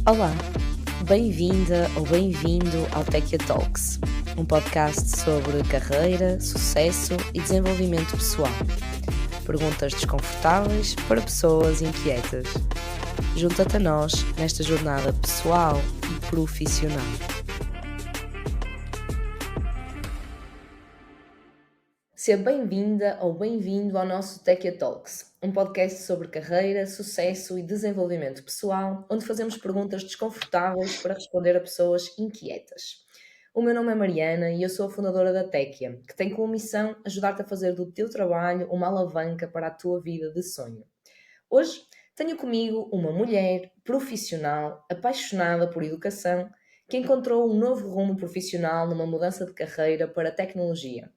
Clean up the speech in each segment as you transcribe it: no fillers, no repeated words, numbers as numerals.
Olá, bem-vinda ou bem-vindo ao Techia Talks, um podcast sobre carreira, sucesso e desenvolvimento pessoal. Perguntas desconfortáveis para pessoas inquietas. Junta-te a nós nesta jornada pessoal e profissional. Seja bem-vinda ou bem-vindo ao nosso Techia Talks, um podcast sobre carreira, sucesso e desenvolvimento pessoal, onde fazemos perguntas desconfortáveis para responder a pessoas inquietas. O meu nome é Mariana e eu sou a fundadora da Techia, que tem como missão ajudar-te a fazer do teu trabalho uma alavanca para a tua vida de sonho. Hoje tenho comigo uma mulher profissional, apaixonada por educação, que encontrou um novo rumo profissional numa mudança de carreira para a tecnologia.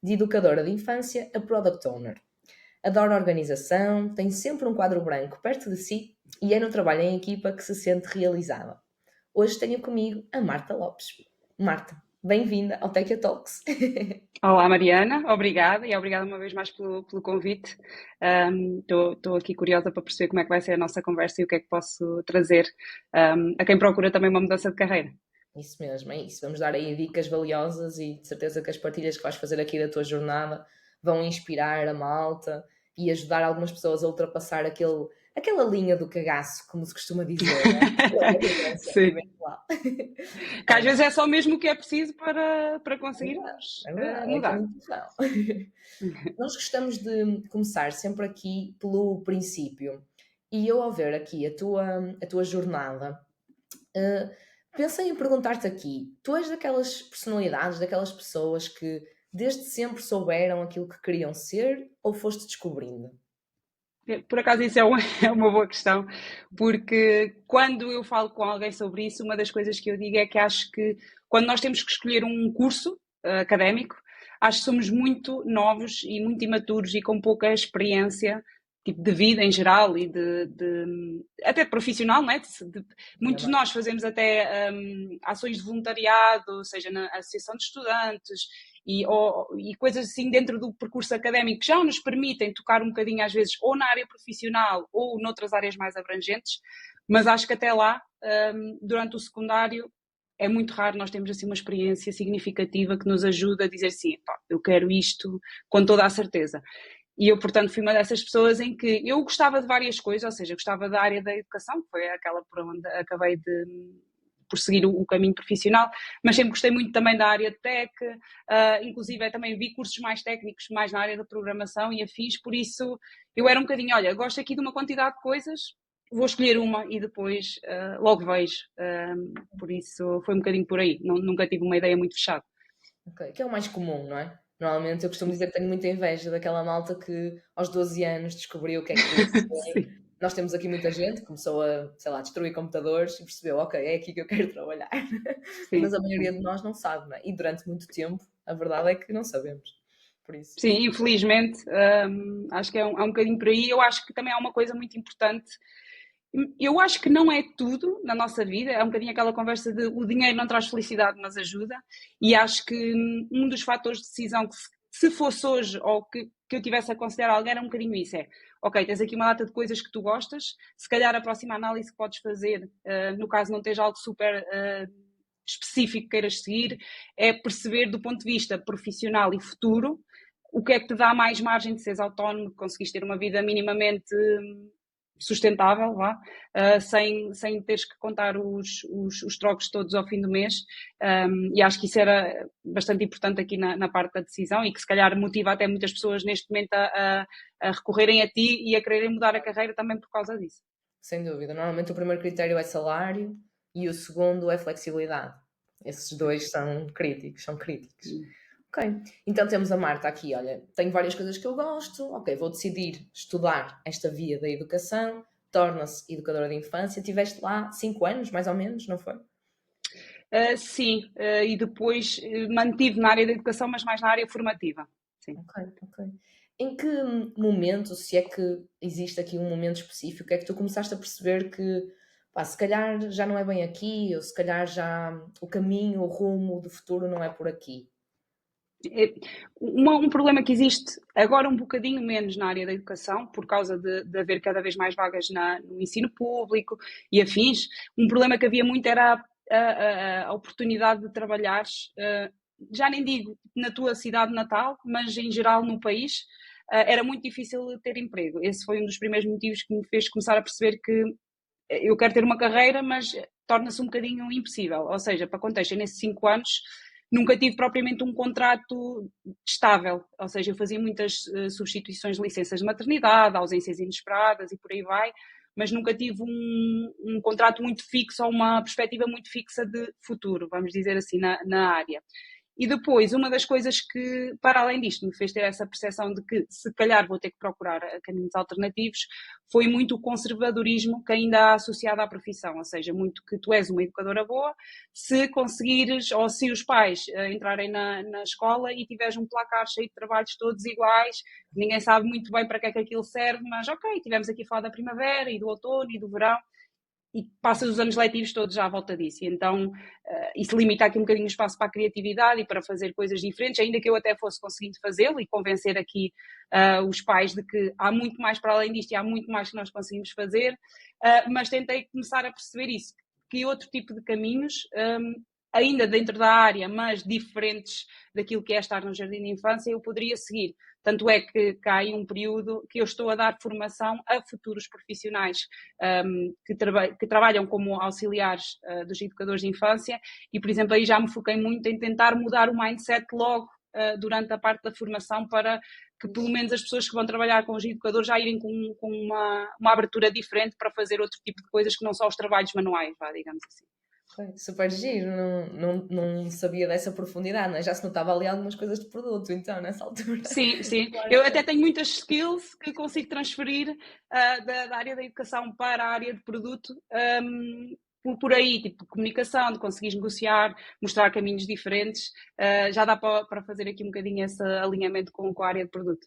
De educadora de infância a Product Owner. Adora organização, tem sempre um quadro branco perto de si e é no trabalho em equipa que se sente realizada. Hoje tenho comigo a Marta Lopes. Marta, bem-vinda ao Techia Talks. Olá Mariana, obrigada e obrigada uma vez mais pelo convite. Estou aqui curiosa para perceber como é que vai ser a nossa conversa e o que é que posso trazer a quem procura também uma mudança de carreira. Isso mesmo, é isso. Vamos dar aí dicas valiosas e de certeza que as partilhas que vais fazer aqui da tua jornada vão inspirar a malta e ajudar algumas pessoas a ultrapassar aquela linha do cagaço, como se costuma dizer, né? Sim. Que às vezes é só mesmo o que é preciso para conseguirmos mudar. Nós gostamos de começar sempre aqui pelo princípio. E eu, ao ver aqui a tua jornada, pensei em perguntar-te aqui, tu és daquelas personalidades, daquelas pessoas que desde sempre souberam aquilo que queriam ser ou foste descobrindo? Por acaso isso é uma boa questão, porque quando eu falo com alguém sobre isso, uma das coisas que eu digo é que acho que quando nós temos que escolher um curso académico, acho que somos muito novos e muito imaturos e com pouca experiência tipo, de vida em geral e até profissional, não é? Muitos de nós fazemos até ações de voluntariado, seja na associação de estudantes e coisas assim dentro do percurso académico que já nos permitem tocar um bocadinho às vezes ou na área profissional ou noutras áreas mais abrangentes, mas acho que até lá, durante o secundário, é muito raro nós termos assim uma experiência significativa que nos ajuda a dizer assim, eu quero isto com toda a certeza. E eu, portanto, fui uma dessas pessoas em que eu gostava de várias coisas, ou seja, gostava da área da educação, que foi aquela por onde acabei por seguir o caminho profissional, mas sempre gostei muito também da área de tech, inclusive também vi cursos mais técnicos, mais na área da programação e afins, por isso eu era um bocadinho, olha, gosto aqui de uma quantidade de coisas, vou escolher uma e depois logo vejo, por isso foi um bocadinho por aí, nunca tive uma ideia muito fechada. Ok, que é o mais comum, não é? Normalmente eu costumo dizer que tenho muita inveja daquela malta que aos 12 anos descobriu o que é que queria ser. Nós temos aqui muita gente que começou a, sei lá, destruir computadores e percebeu, ok, é aqui que eu quero trabalhar. Sim. Mas a maioria de nós não sabe, não é? E durante muito tempo, a verdade é que não sabemos. Por isso. Sim, infelizmente, acho que é um bocadinho por aí. Eu acho que também há uma coisa muito importante. Eu acho que não é tudo na nossa vida, é um bocadinho aquela conversa de o dinheiro não traz felicidade, mas ajuda, e acho que um dos fatores de decisão que se fosse hoje ou que eu tivesse a considerar alguém era um bocadinho isso, ok, tens aqui uma data de coisas que tu gostas, se calhar a próxima análise que podes fazer, no caso não tens algo super específico que queiras seguir, é perceber do ponto de vista profissional e futuro, o que é que te dá mais margem de seres autónomo, de conseguires ter uma vida minimamente sustentável, sem teres que contar os trocos todos ao fim do mês, e acho que isso era bastante importante aqui na parte da decisão e que se calhar motiva até muitas pessoas neste momento a recorrerem a ti e a quererem mudar a carreira também por causa disso. Sem dúvida. Normalmente o primeiro critério é salário e o segundo é flexibilidade. Esses dois são críticos. Ok, então temos a Marta aqui, olha, tenho várias coisas que eu gosto, ok, vou decidir estudar esta via da educação, torna-se educadora de infância, tiveste lá 5 anos, mais ou menos, não foi? Sim, e depois mantive na área da educação, mas mais na área formativa. Sim. Ok. Em que momento, se é que existe aqui um momento específico, é que tu começaste a perceber que, se calhar já não é bem aqui, ou se calhar já o caminho, o rumo do futuro não é por aqui? Um problema que existe agora um bocadinho menos na área da educação, por causa de haver cada vez mais vagas no ensino público e afins. Um problema que havia muito era a oportunidade de trabalhares, já nem digo na tua cidade natal, mas em geral no país, era muito difícil ter emprego. Esse foi um dos primeiros motivos que me fez começar a perceber que eu quero ter uma carreira, mas torna-se um bocadinho impossível. Ou seja, para contexto, nesses 5 anos nunca tive propriamente um contrato estável, ou seja, eu fazia muitas substituições de licenças de maternidade, ausências inesperadas e por aí vai, mas nunca tive um contrato muito fixo ou uma perspectiva muito fixa de futuro, vamos dizer assim, na área. E depois, uma das coisas que, para além disto, me fez ter essa percepção de que se calhar vou ter que procurar caminhos alternativos, foi muito o conservadorismo que ainda há associado à profissão, ou seja, muito que tu és uma educadora boa, se conseguires, ou se os pais entrarem na escola e tiveres um placar cheio de trabalhos todos iguais, ninguém sabe muito bem para que é que aquilo serve, mas ok, tivemos aqui a falar da primavera e do outono e do verão, e passas os anos letivos todos já à volta disso. E então, isso limita aqui um bocadinho o espaço para a criatividade e para fazer coisas diferentes, ainda que eu até fosse conseguindo fazê-lo e convencer aqui os pais de que há muito mais para além disto e há muito mais que nós conseguimos fazer, mas tentei começar a perceber isso, que outro tipo de caminhos, ainda dentro da área, mas diferentes daquilo que é estar no jardim de infância, eu poderia seguir. Tanto é que cai um período que eu estou a dar formação a futuros profissionais que trabalham como auxiliares dos educadores de infância e, por exemplo, aí já me foquei muito em tentar mudar o mindset logo durante a parte da formação para que pelo menos as pessoas que vão trabalhar com os educadores já irem com uma abertura diferente para fazer outro tipo de coisas que não só os trabalhos manuais, digamos assim. Ok, super giro, não sabia dessa profundidade, né? Já se notava ali algumas coisas de produto, então, nessa altura. Sim, sim. Eu até Claramente. tenho muitas skills que consigo transferir da área da educação para a área de produto, por aí, tipo comunicação, de conseguires negociar, mostrar caminhos diferentes, já dá para fazer aqui um bocadinho esse alinhamento com a área de produto.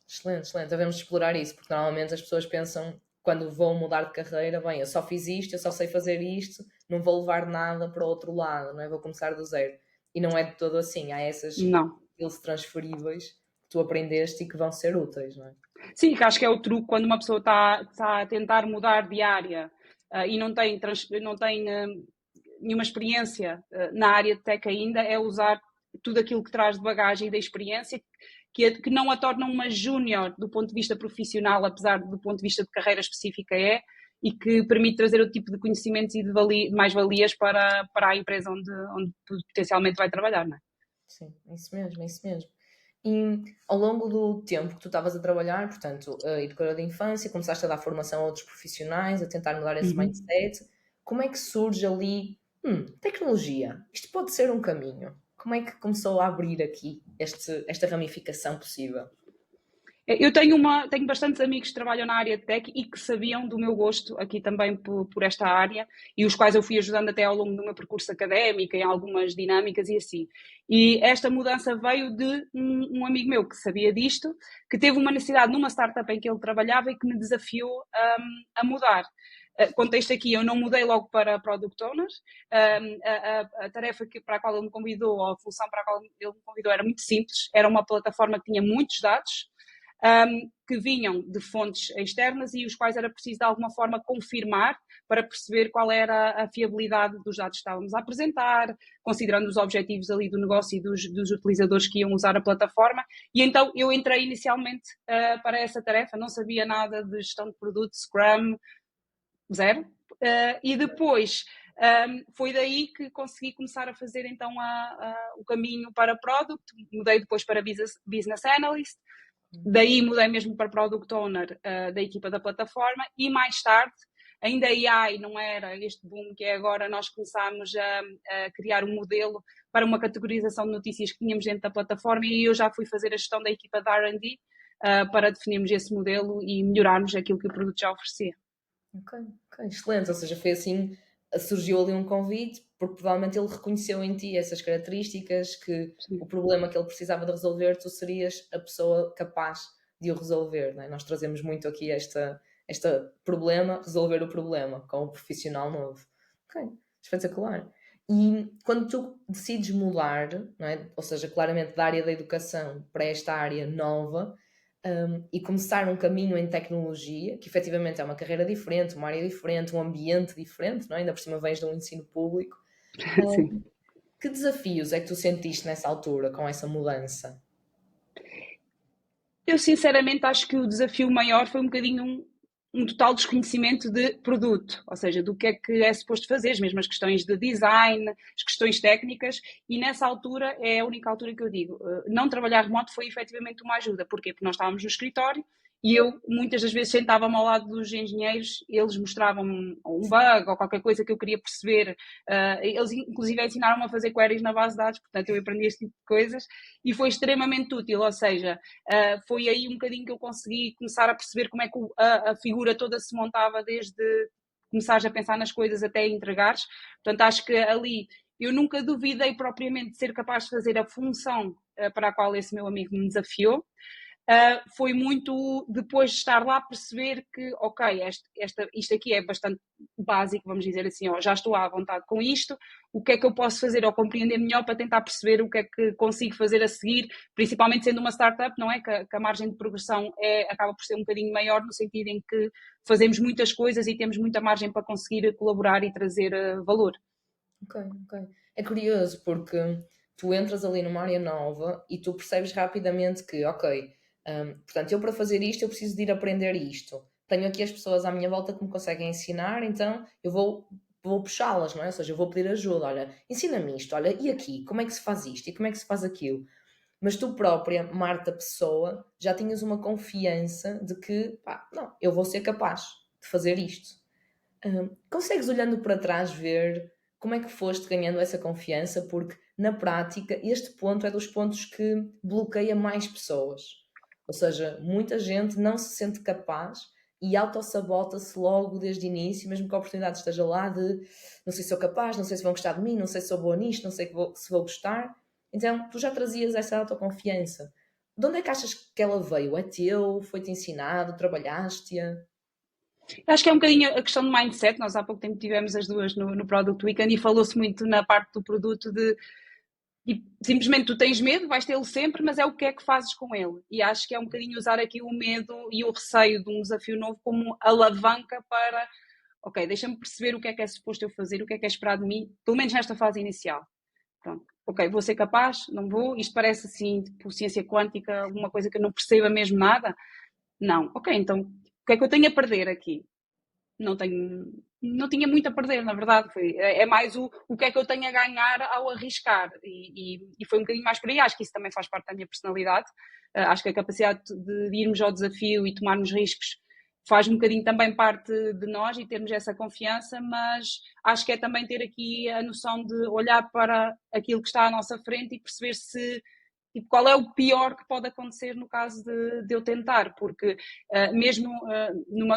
Excelente, excelente. Devemos explorar isso, porque normalmente as pessoas pensam, quando vão mudar de carreira, bem, eu só fiz isto, eu só sei fazer isto, não vou levar nada para o outro lado, não é? Vou começar do zero. E não é de todo assim. Há essas Não. skills transferíveis que tu aprendeste e que vão ser úteis, não é? Sim, que acho que é o truque quando uma pessoa está a tentar mudar de área e não tem nenhuma experiência na área de tech ainda, é usar tudo aquilo que traz de bagagem e da experiência que não a torna uma júnior do ponto de vista profissional, apesar do ponto de vista de carreira específica e que permite trazer outro tipo de conhecimentos e de mais-valias para a empresa onde potencialmente vai trabalhar, não é? Sim, é isso mesmo, é isso mesmo. E ao longo do tempo que tu estavas a trabalhar, portanto, educadora de infância, começaste a dar formação a outros profissionais, a tentar mudar esse Uhum. mindset. Como é que surge ali, tecnologia? Isto pode ser um caminho. Como é que começou a abrir aqui esta ramificação possível? Eu tenho bastantes amigos que trabalham na área de tech e que sabiam do meu gosto aqui também por esta área e os quais eu fui ajudando até ao longo do meu percurso académico em algumas dinâmicas e assim. E esta mudança veio de um amigo meu que sabia disto, que teve uma necessidade numa startup em que ele trabalhava e que me desafiou a mudar. Contexto aqui, eu não mudei logo para Product Owner. A tarefa para a qual ele me convidou, ou a função para a qual ele me convidou era muito simples, era uma plataforma que tinha muitos dados, que vinham de fontes externas e os quais era preciso de alguma forma confirmar para perceber qual era a fiabilidade dos dados que estávamos a apresentar, considerando os objetivos ali do negócio e dos utilizadores que iam usar a plataforma. E então eu entrei inicialmente para essa tarefa, não sabia nada de gestão de produto, Scrum, zero. E depois foi daí que consegui começar a fazer então o caminho para Product, mudei depois para Business Analyst, daí mudei mesmo para Product Owner da equipa da plataforma e mais tarde, ainda a AI não era este boom que é agora, nós começámos a criar um modelo para uma categorização de notícias que tínhamos dentro da plataforma e eu já fui fazer a gestão da equipa da R&D para definirmos esse modelo e melhorarmos aquilo que o produto já oferecia. Ok, ok, excelente. Ou seja, foi assim, surgiu ali um convite, porque provavelmente ele reconheceu em ti essas características, que o Sim. problema que ele precisava de resolver, tu serias a pessoa capaz de o resolver, não é? Nós trazemos muito aqui este problema, resolver o problema, com o profissional novo. Ok, espetacular. E quando tu decides mudar, não é? Ou seja, claramente da área da educação para esta área nova, e começar um caminho em tecnologia, que efetivamente é uma carreira diferente, uma área diferente, um ambiente diferente, não é? Ainda por cima vens de um ensino público. Sim. Que desafios é que tu sentiste nessa altura com essa mudança? Eu sinceramente acho que o desafio maior foi um bocadinho um total desconhecimento de produto, ou seja, do que é suposto fazer, as mesmas questões de design, as questões técnicas, e nessa altura é a única altura que eu digo, não trabalhar remoto foi efetivamente uma ajuda. Porquê? Porque nós estávamos no escritório e eu muitas das vezes sentava-me ao lado dos engenheiros, eles mostravam-me um bug ou qualquer coisa que eu queria perceber, eles inclusive ensinaram-me a fazer queries na base de dados, portanto eu aprendi este tipo de coisas e foi extremamente útil, ou seja, foi aí um bocadinho que eu consegui começar a perceber como é que a figura toda se montava, desde começares a pensar nas coisas até entregares. Portanto, acho que ali eu nunca duvidei propriamente de ser capaz de fazer a função para a qual esse meu amigo me desafiou. Foi muito depois de estar lá perceber que, ok, isto aqui é bastante básico, vamos dizer assim, ó, já estou à vontade com isto, o que é que eu posso fazer ou compreender melhor para tentar perceber o que é que consigo fazer a seguir, principalmente sendo uma startup, não é? Que a margem de progressão acaba por ser um bocadinho maior, no sentido em que fazemos muitas coisas e temos muita margem para conseguir colaborar e trazer valor. Ok, ok. É curioso porque tu entras ali numa área nova e tu percebes rapidamente que, ok, portanto, eu para fazer isto eu preciso de ir aprender isto. Tenho aqui as pessoas à minha volta que me conseguem ensinar, então eu vou puxá-las, não é? Ou seja, eu vou pedir ajuda. Olha, ensina-me isto, olha, e aqui, como é que se faz isto e como é que se faz aquilo? Mas tu própria, Marta Pessoa, já tinhas uma confiança de que, pá, não, eu vou ser capaz de fazer isto. Consegues, olhando para trás, ver como é que foste ganhando essa confiança? Porque, na prática, este ponto é dos pontos que bloqueia mais pessoas. Ou seja, muita gente não se sente capaz e autossabota-se logo desde o início, mesmo que a oportunidade esteja lá, de não sei se sou capaz, não sei se vão gostar de mim, não sei se sou boa nisto, não sei se vou gostar. Então, tu já trazias essa autoconfiança. De onde é que achas que ela veio? É teu? Foi-te ensinado? Trabalhaste-a? Acho que é um bocadinho a questão do mindset. Nós há pouco tempo tivemos as duas no Product Weekend e falou-se muito na parte do produto de simplesmente tu tens medo, vais tê-lo sempre, mas é o que é que fazes com ele. E acho que é um bocadinho usar aqui o medo e o receio de um desafio novo como alavanca para, ok, deixa-me perceber o que é suposto eu fazer, o que é esperado de mim, pelo menos nesta fase inicial. Pronto. Ok, vou ser capaz, não vou, isto parece assim, tipo, ciência quântica, alguma coisa que eu não perceba mesmo nada. Não, ok, então o que é que eu tenho a perder aqui? Não tinha muito a perder, na verdade. É mais o que é que eu tenho a ganhar ao arriscar. E foi um bocadinho mais por aí. Acho que isso também faz parte da minha personalidade. Acho que a capacidade de irmos ao desafio e tomarmos riscos faz um bocadinho também parte de nós e termos essa confiança, mas acho que é também ter aqui a noção de olhar para aquilo que está à nossa frente e perceber se tipo, qual é o pior que pode acontecer no caso de eu tentar, porque mesmo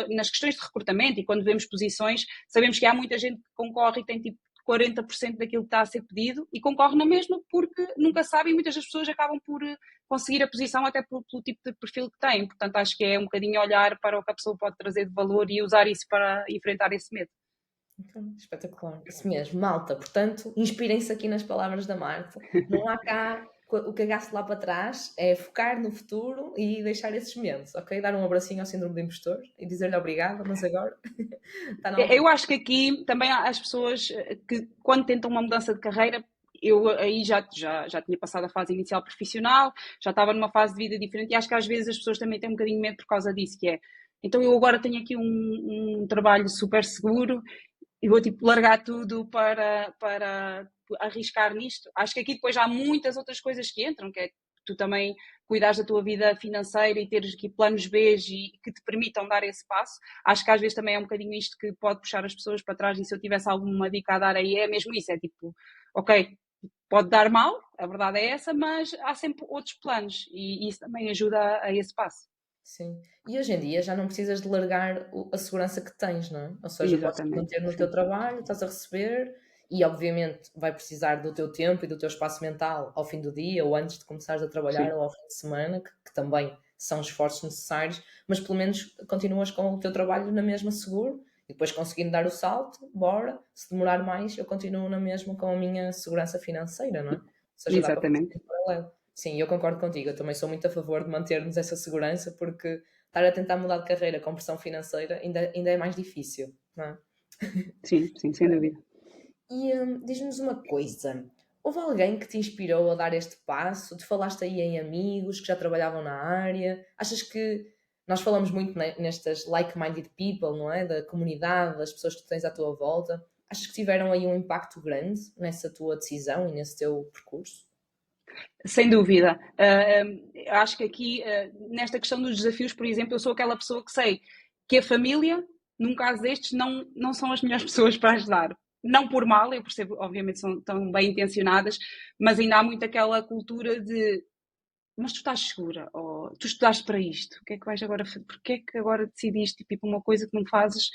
nas questões de recrutamento e quando vemos posições, sabemos que há muita gente que concorre e tem tipo 40% daquilo que está a ser pedido e concorre na mesma porque nunca sabe e muitas das pessoas acabam por conseguir a posição até pelo tipo de perfil que têm. Portanto, acho que é um bocadinho olhar para o que a pessoa pode trazer de valor e usar isso para enfrentar esse medo. Então, espetacular, isso mesmo, malta. Portanto, inspirem-se aqui nas palavras da Marta. Não há cá o cagaço lá para trás, é focar no futuro e deixar esses momentos, ok? Dar um abracinho ao síndrome do impostor e dizer-lhe obrigada, mas agora está na altura. Eu acho que aqui também há as pessoas que, quando tentam uma mudança de carreira, eu aí já tinha passado a fase inicial profissional, já estava numa fase de vida diferente e acho que às vezes as pessoas também têm um bocadinho de medo por causa disso, que é, então eu agora tenho aqui um trabalho super seguro e vou tipo largar tudo para arriscar nisto. Acho que aqui depois há muitas outras coisas que entram, que é tu também cuidares da tua vida financeira e teres aqui planos B e que te permitam dar esse passo. Acho que às vezes também é um bocadinho isto que pode puxar as pessoas para trás e se eu tivesse alguma dica a dar aí é mesmo isso, é tipo, ok, pode dar mal, a verdade é essa, mas há sempre outros planos e isso também ajuda a esse passo. Sim. E hoje em dia já não precisas de largar a segurança que tens, não é? Ou seja, podes te Exatamente, manter no teu sim. trabalho, estás a receber e obviamente vai precisar do teu tempo e do teu espaço mental ao fim do dia ou antes de começares a trabalhar Sim. ou ao fim de semana, que também são esforços necessários, mas pelo menos continuas com o teu trabalho na mesma seguro e E depois conseguindo dar o salto, bora. Se demorar mais, eu continuo na mesma com a minha segurança financeira, não é? Ou seja, dá para fazer Exatamente. em paralelo. Sim, eu concordo contigo. Eu também sou muito a favor de mantermos essa segurança, porque estar a tentar mudar de carreira com pressão financeira ainda é mais difícil, não é? Sim, sim, sem dúvida. E diz-nos uma coisa: houve alguém que te inspirou a dar este passo? Tu falaste aí em amigos que já trabalhavam na área. Achas que nós falamos muito nestas like-minded people, não é? Da comunidade, das pessoas que tu tens à tua volta. Achas que tiveram aí um impacto grande nessa tua decisão e nesse teu percurso? Sem dúvida. Acho que aqui, nesta questão dos desafios, por exemplo, eu sou aquela pessoa que sei que a família, num caso destes, não são as melhores pessoas para ajudar. Não por mal, eu percebo, obviamente, são tão bem intencionadas, mas ainda há muito aquela cultura de mas tu estás segura, ou tu estudaste para isto, o que é que vais agora fazer? Porquê é que agora decidiste tipo, uma coisa que não fazes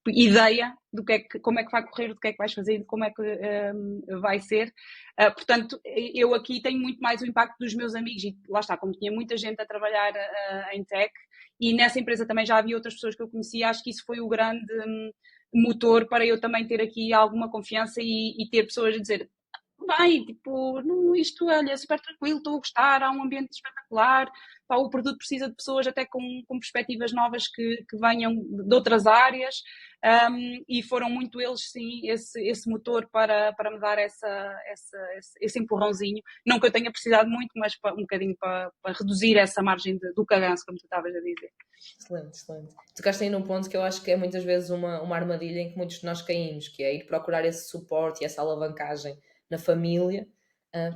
ideia do que é que, como é que vai correr, do que é que vais fazer e de como é que vai ser. Portanto, eu aqui tenho muito mais o impacto dos meus amigos e lá está, como tinha muita gente a trabalhar em tech e nessa empresa também já havia outras pessoas que eu conhecia, acho que isso foi o grande motor para eu também ter aqui alguma confiança e ter pessoas a dizer bem, tipo, não, isto olha, é super tranquilo, estou a gostar, há um ambiente espetacular, pá, o produto precisa de pessoas até com perspectivas novas que venham de outras áreas, e foram muito eles, sim, esse motor para me dar esse empurrãozinho. Não que eu tenha precisado muito, mas um bocadinho para reduzir essa margem do caganço, como tu estavas a dizer. Excelente, excelente. Tocaste aí num ponto que eu acho que é muitas vezes uma armadilha em que muitos de nós caímos, que é ir procurar esse suporte e essa alavancagem na família,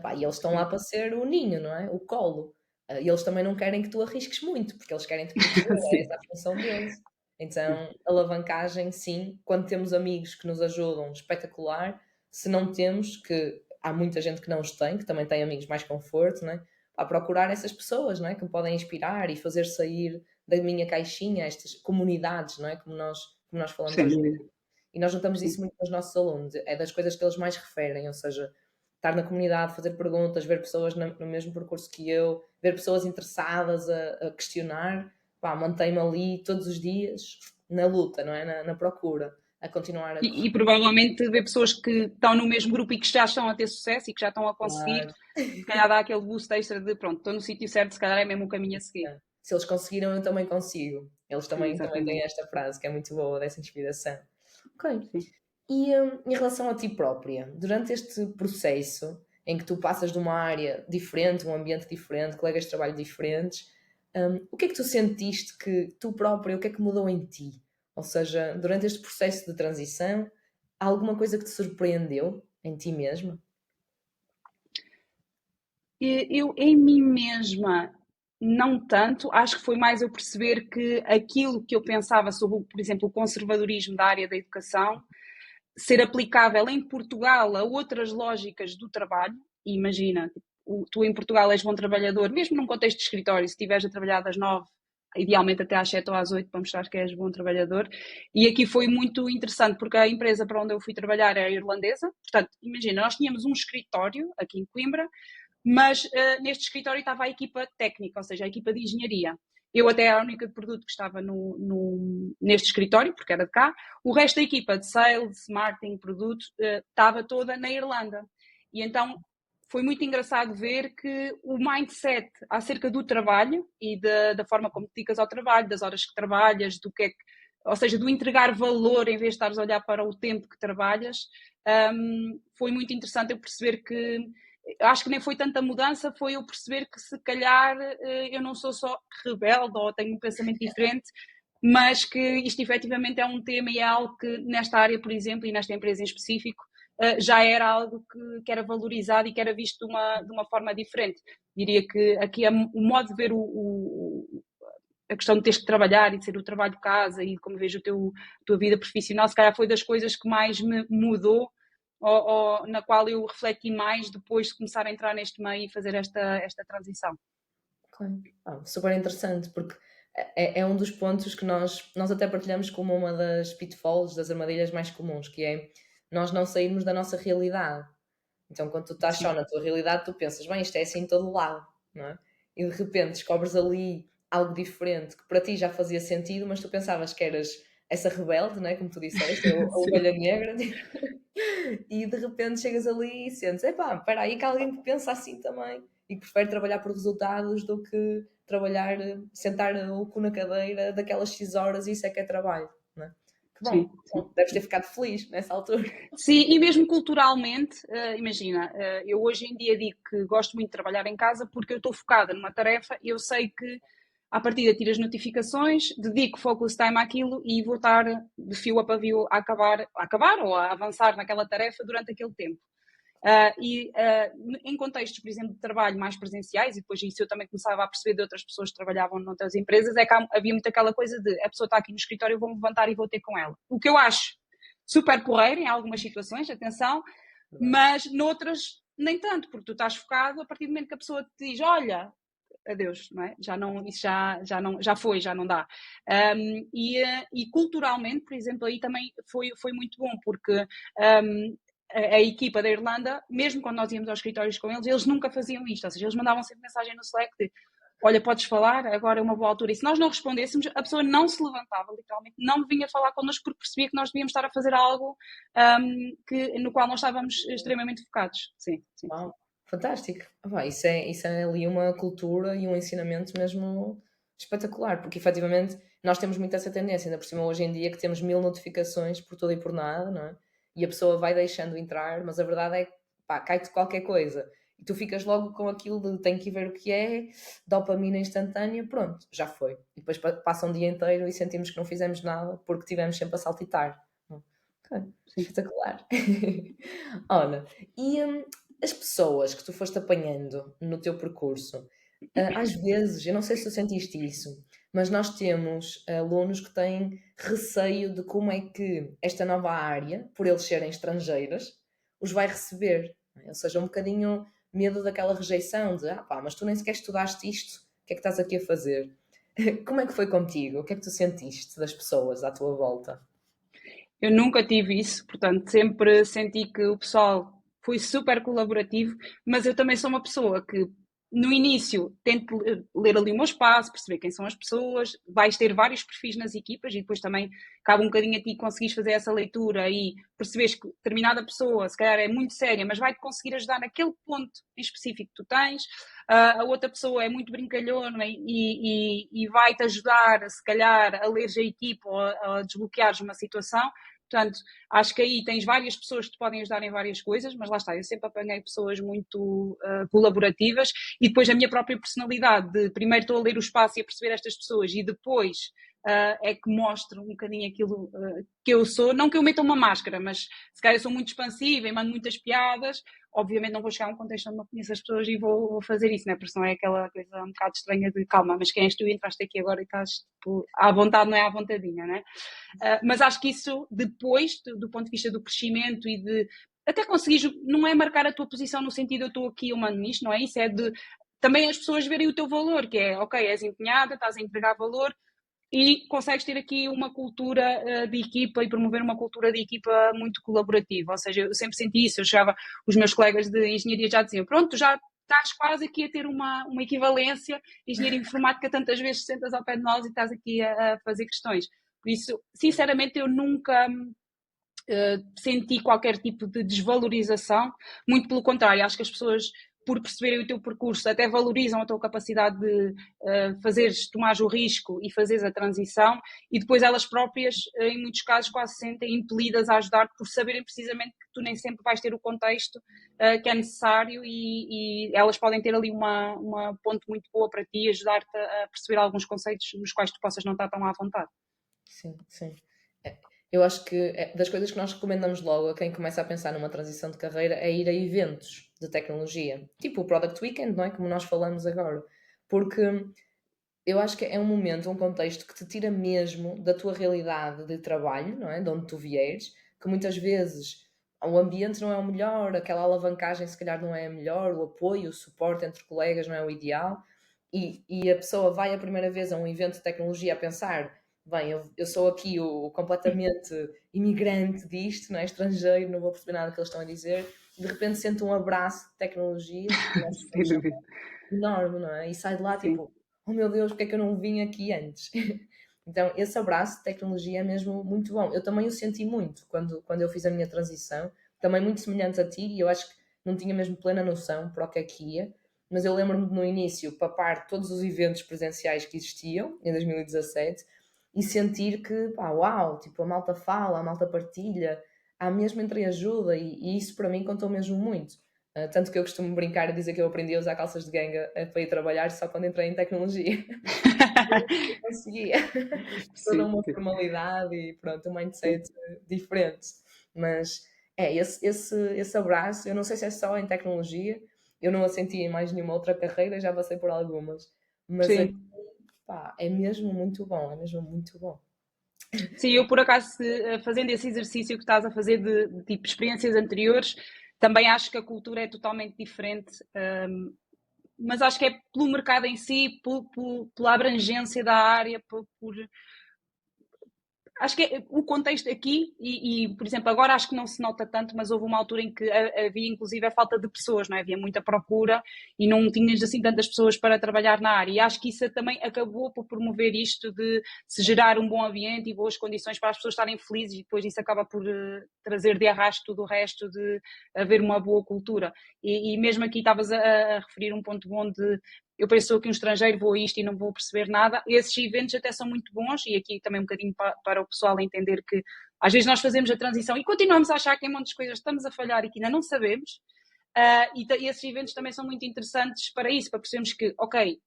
pá, e eles estão lá Sim, para ser o ninho, não é? O colo. E eles também não querem que tu arrisques muito, porque eles querem te proteger, é sim, essa a função deles. sim. Então, alavancagem, sim, quando temos amigos que nos ajudam, espetacular. Se não temos, que há muita gente que não os tem, que também tem amigos mais conforto, não é? Pá, procurar essas pessoas, não é? Que me podem inspirar e fazer sair da minha caixinha, estas comunidades, não é? Como nós falamos Sem hoje em dúvida. dia. E nós notamos Sim. isso muito nos nossos alunos, é das coisas que eles mais referem, ou seja, estar na comunidade, fazer perguntas, ver pessoas no mesmo percurso que eu, ver pessoas interessadas a questionar, pá, mantém-me ali todos os dias na luta, não é? Na procura, a continuar a E correr. provavelmente ver pessoas que estão no mesmo grupo e que já estão a ter sucesso e que já estão a conseguir, Claro. se calhar dá aquele boost extra de pronto, estou no sítio certo, se calhar é mesmo o caminho a seguir. Se eles conseguiram, eu também consigo. Eles também têm Exatamente. esta frase que é muito boa, dessa inspiração. Ok. Sim. E em relação a ti própria, durante este processo em que tu passas de uma área diferente, um ambiente diferente, colegas de trabalho diferentes, o que é que tu sentiste que tu própria, o que é que mudou em ti? Ou seja, durante este processo de transição, há alguma coisa que te surpreendeu em ti mesma? Eu, em mim mesma, não tanto, acho que foi mais eu perceber que aquilo que eu pensava sobre, por exemplo, o conservadorismo da área da educação, ser aplicável em Portugal a outras lógicas do trabalho, e imagina, tu em Portugal és bom trabalhador, mesmo num contexto de escritório, se estiveres a trabalhar das 9, idealmente até às 7 ou às 8 para mostrar que és bom trabalhador, e aqui foi muito interessante porque a empresa para onde eu fui trabalhar era irlandesa, portanto, imagina, nós tínhamos um escritório aqui em Coimbra, mas neste escritório estava a equipa técnica, ou seja, a equipa de engenharia. Eu até era a única de produto que estava neste escritório, porque era de cá. O resto da equipa de sales, marketing, produto, estava toda na Irlanda. E então foi muito engraçado ver que o mindset acerca do trabalho e da forma como te dedicas ao trabalho, das horas que trabalhas, do que é que, ou seja, do entregar valor em vez de estares a olhar para o tempo que trabalhas, foi muito interessante eu perceber que acho que nem foi tanta mudança, foi eu perceber que se calhar eu não sou só rebelde ou tenho um pensamento diferente, mas que isto efetivamente é um tema e é algo que nesta área, por exemplo, e nesta empresa em específico, já era algo que era valorizado e que era visto de uma forma diferente. Diria que aqui o modo de ver a questão de teres que trabalhar e de ser o trabalho de casa e como vejo a tua vida profissional, se calhar foi das coisas que mais me mudou ou na qual eu refleti mais depois de começar a entrar neste meio e fazer esta transição. Ok. Super interessante, porque é um dos pontos que nós até partilhamos como uma das pitfalls, das armadilhas mais comuns, que é nós não sairmos da nossa realidade. Então, quando tu estás só Sim, na tua realidade, tu pensas, bem, isto é assim em todo lado, não é? E de repente descobres ali algo diferente que para ti já fazia sentido, mas tu pensavas que eras essa rebelde, não é, como tu disseste, a Sim, ovelha negra, e de repente chegas ali e sentes, epá, espera aí que há alguém que pensa assim também e que prefere trabalhar por resultados do que trabalhar, sentar o cu na cadeira daquelas X horas e isso é que é trabalho, não é? sim, Que sim. bom, deves ter ficado feliz nessa altura. Sim, e mesmo culturalmente, imagina, eu hoje em dia digo que gosto muito de trabalhar em casa porque eu estou focada numa tarefa e eu sei que à partida tiro as notificações, dedico focus time àquilo e vou estar de fio a pavio a acabar ou a avançar naquela tarefa durante aquele tempo. Em contextos, por exemplo, de trabalho mais presenciais, e depois isso eu também começava a perceber de outras pessoas que trabalhavam noutras empresas, é que havia muito aquela coisa de a pessoa está aqui no escritório, eu vou-me levantar e vou ter com ela. O que eu acho super porreiro em algumas situações, atenção, Verdade. mas noutras nem tanto, porque tu estás focado a partir do momento que a pessoa te diz, olha, adeus, não é? Já não, isso não, já foi, já não dá. E culturalmente, por exemplo, aí também foi muito bom, porque a equipa da Irlanda, mesmo quando nós íamos aos escritórios com eles nunca faziam isto, ou seja, eles mandavam sempre mensagem no Slack de olha, podes falar, agora é uma boa altura. E se nós não respondêssemos, a pessoa não se levantava, literalmente, não vinha falar connosco porque percebia que nós devíamos estar a fazer algo no qual nós estávamos extremamente focados. Sim, sim, sim. Uau, fantástico. Isso é ali uma cultura e um ensinamento mesmo espetacular, porque efetivamente nós temos muito essa tendência, ainda por cima hoje em dia que temos 1000 notificações por tudo e por nada, não é? E a pessoa vai deixando entrar, mas a verdade é que pá, cai-te qualquer coisa e tu ficas logo com aquilo de tenho que ir ver o que é, dopamina instantânea, pronto, já foi. E depois passa um dia inteiro e sentimos que não fizemos nada porque tivemos sempre a saltitar. Ok, Sim. espetacular. Olha, e as pessoas que tu foste apanhando no teu percurso, às vezes, eu não sei se tu sentiste isso, mas nós temos alunos que têm receio de como é que esta nova área, por eles serem estrangeiras, os vai receber. Não é? Ou seja, um bocadinho medo daquela rejeição de, ah pá, mas tu nem sequer estudaste isto, o que é que estás aqui a fazer? Como é que foi contigo? O que é que tu sentiste das pessoas à tua volta? Eu nunca tive isso, portanto, sempre senti que o pessoal foi super colaborativo, mas eu também sou uma pessoa que, no início, tento ler ali o meu espaço, perceber quem são as pessoas, vais ter vários perfis nas equipas e depois também cabe um bocadinho a ti conseguires fazer essa leitura e perceberes que determinada pessoa, se calhar, é muito séria, mas vai-te conseguir ajudar naquele ponto em específico que tu tens. A outra pessoa é muito brincalhona e vai-te ajudar, se calhar, a ler a equipa ou a desbloqueares uma situação. Portanto, acho que aí tens várias pessoas que te podem ajudar em várias coisas, mas lá está, eu sempre apanhei pessoas muito colaborativas e depois a minha própria personalidade de primeiro estou a ler o espaço e a perceber estas pessoas e depois é que mostro um bocadinho aquilo que eu sou. Não que eu meta uma máscara, mas se calhar eu sou muito expansiva e mando muitas piadas. Obviamente não vou chegar a um contexto onde não conheço as pessoas e vou fazer isso, né? Porque senão é aquela coisa um bocado estranha de calma, mas quem és tu? Entraste aqui agora e estás tipo, à vontade, não é à vontadinha, né? Mas acho que isso depois, do ponto de vista do crescimento e de até conseguires, não é marcar a tua posição no sentido eu estou aqui, eu mando nisto, não é isso, é de também as pessoas verem o teu valor, que é, ok, és empenhada, estás a entregar valor e consegues ter aqui uma cultura de equipa e promover uma cultura de equipa muito colaborativa, ou seja, eu sempre senti isso, eu chegava, os meus colegas de engenharia já diziam, pronto, tu já estás quase aqui a ter uma equivalência, engenharia informática tantas vezes sentas ao pé de nós e estás aqui a fazer questões. Por isso, sinceramente, eu nunca senti qualquer tipo de desvalorização, muito pelo contrário, acho que as pessoas, por perceberem o teu percurso, até valorizam a tua capacidade de fazeres, tomares o risco e fazeres a transição, e depois elas próprias, em muitos casos, quase se sentem impelidas a ajudar-te por saberem precisamente que tu nem sempre vais ter o contexto que é necessário e elas podem ter ali uma ponte muito boa para ti, ajudar-te a perceber alguns conceitos nos quais tu possas não estar tão à vontade. Sim, sim. Eu acho que das coisas que nós recomendamos logo a quem começa a pensar numa transição de carreira é ir a eventos de tecnologia, tipo o Product Weekend, não é? Como nós falamos agora. Porque eu acho que é um momento, um contexto que te tira mesmo da tua realidade de trabalho, não é? De onde tu vieres, que muitas vezes o ambiente não é o melhor, aquela alavancagem se calhar não é a melhor, o apoio, o suporte entre colegas não é o ideal, e a pessoa vai a primeira vez a um evento de tecnologia a pensar, bem, eu sou aqui o completamente imigrante disto, não é? Estrangeiro, não vou perceber nada do que eles estão a dizer, de repente sente um abraço de tecnologia, que nós Sem podemos dúvida. chamar enorme, não é? E sai de lá Sim. tipo, oh meu Deus, porque é que eu não vim aqui antes? Então, esse abraço de tecnologia é mesmo muito bom. Eu também o senti muito quando eu fiz a minha transição, também muito semelhante a ti, e eu acho que não tinha mesmo plena noção para o que ia, mas eu lembro-me de, no início papar todos os eventos presenciais que existiam em 2017 e sentir que, pá, uau, tipo, a malta fala, a malta partilha, há mesmo entreajuda e isso para mim contou mesmo muito. Tanto que eu costumo brincar e dizer que eu aprendi a usar calças de ganga para ir trabalhar só quando entrei em tecnologia. Eu conseguia. Toda Sim, uma sim. formalidade e pronto, um mindset diferente. Mas é, esse abraço, eu não sei se é só em tecnologia, eu não a senti em mais nenhuma outra carreira, já passei por algumas, mas aqui, Sim. pá, é mesmo muito bom, é mesmo muito bom. Sim, eu por acaso, fazendo esse exercício que estás a fazer de tipo experiências anteriores, também acho que a cultura é totalmente diferente, mas acho que é pelo mercado em si, pela abrangência da área, acho que o contexto aqui, por exemplo, agora acho que não se nota tanto, mas houve uma altura em que havia inclusive a falta de pessoas, não é? Havia muita procura e não tinhas assim tantas pessoas para trabalhar na área. E acho que isso também acabou por promover isto de se gerar um bom ambiente e boas condições para as pessoas estarem felizes, e depois isso acaba por trazer de arrasto tudo o resto de haver uma boa cultura. E mesmo aqui estavas a referir um ponto bom de eu penso que um estrangeiro vou a isto e não vou perceber nada. Esses eventos até são muito bons, e aqui também um bocadinho para o pessoal entender que às vezes nós fazemos a transição e continuamos a achar que em montes de coisas estamos a falhar e que ainda não sabemos. E esses eventos também são muito interessantes para isso, para percebermos que, ok,